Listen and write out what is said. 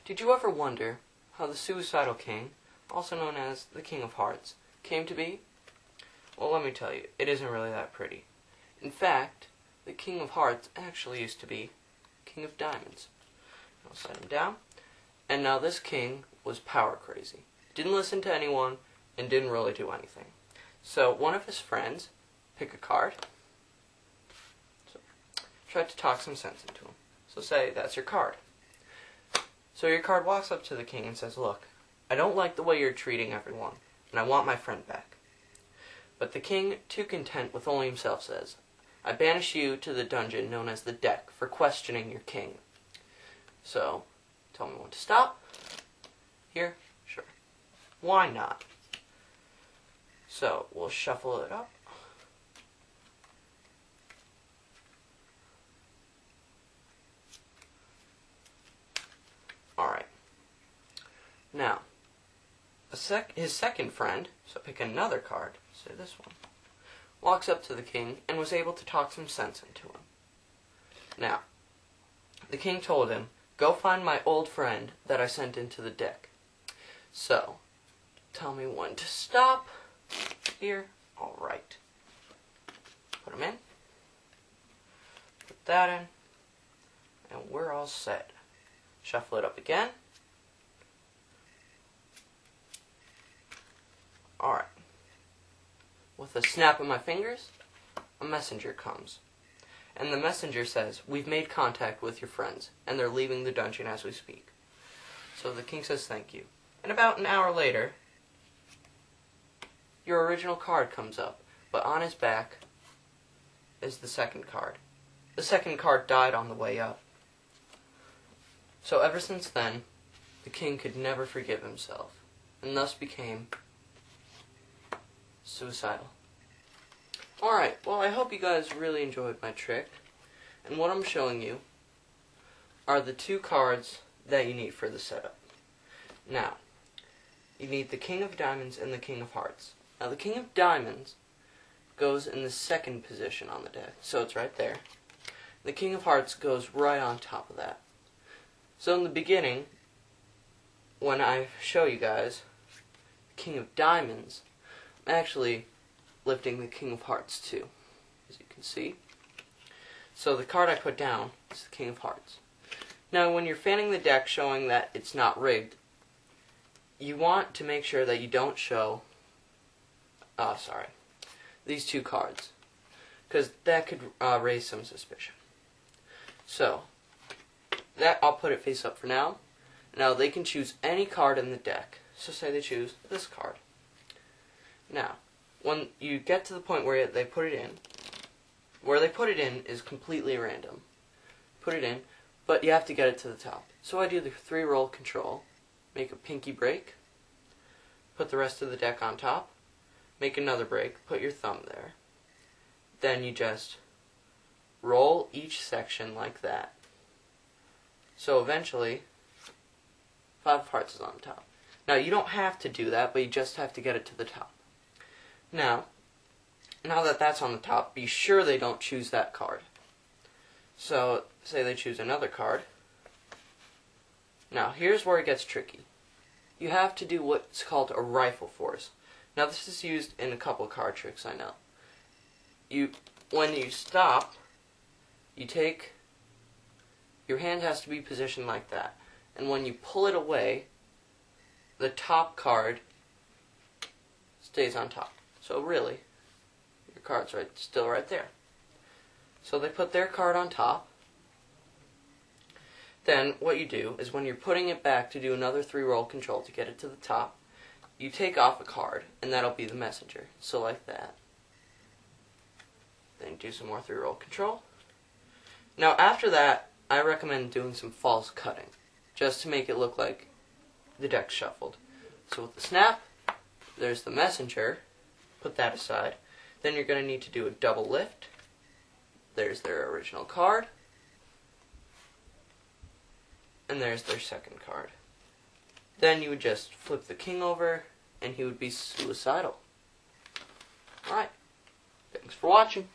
Did you ever wonder how the Suicidal King, also known as the King of Hearts, came to be? Well, let me tell you, it isn't really that pretty. In fact, the King of Hearts actually used to be King of Diamonds. I'll set him down. And now this king was power crazy. Didn't listen to anyone and didn't really do anything. So one of his friends picked a card, tried to talk some sense into him. So say, that's your card. So your card walks up to the king and says, look, I don't like the way you're treating everyone, and I want my friend back. But the king, too content with only himself, says, I banish you to the dungeon known as the deck for questioning your king. So, tell me when to stop. Here? Sure. Why not? So, we'll shuffle it up. Alright. Now, his second friend, so pick another card, say this one, walks up to the king and was able to talk some sense into him. Now, the king told him, go find my old friend that I sent into the deck. So, tell me when to stop. Here. Alright. Put him in. Put that in. And we're all set. Shuffle it up again. Alright. With a snap of my fingers, a messenger comes. And the messenger says, we've made contact with your friends, and they're leaving the dungeon as we speak. So the king says thank you. And about an hour later, your original card comes up, but on his back is the second card. The second card died on the way up. So ever since then, the king could never forgive himself, and thus became suicidal. Alright, well I hope you guys really enjoyed my trick, and what I'm showing you are the two cards that you need for the setup. Now, you need the King of Diamonds and the King of Hearts. Now the King of Diamonds goes in the second position on the deck, so it's right there. The King of Hearts goes right on top of that. So in the beginning, when I show you guys the King of Diamonds, I'm actually lifting the King of Hearts too, as you can see. So the card I put down is the King of Hearts. Now when you're fanning the deck showing that it's not rigged, you want to make sure that you don't show these two cards, because that could raise some suspicion. So that I'll put it face up for now. Now they can choose any card in the deck. So say they choose this card. Now, when you get to the point where they put it in, where they put it in is completely random. Put it in, but you have to get it to the top. So I do the 3-roll control, make a pinky break, put the rest of the deck on top, make another break, put your thumb there. Then you just roll each section like that. So eventually, 5 of Hearts is on top. Now you don't have to do that, but you just have to get it to the top. Now that that's on the top, be sure they don't choose that card. So, say they choose another card. Now, here's where it gets tricky. You have to do what's called a rifle force. Now, this is used in a couple card tricks, I know. When you stop, you take, your hand has to be positioned like that. And when you pull it away, the top card stays on top. So really, your card's still right there. So they put their card on top. Then what you do is when you're putting it back to do another 3-roll control to get it to the top, you take off a card, and that'll be the messenger. So like that. Then do some more 3-roll control. Now after that, I recommend doing some false cutting, just to make it look like the deck's shuffled. So with the snap, there's the messenger. Put that aside. Then you're going to need to do a double lift. There's their original card. And there's their second card. Then you would just flip the king over, and he would be suicidal. Alright. Thanks for watching.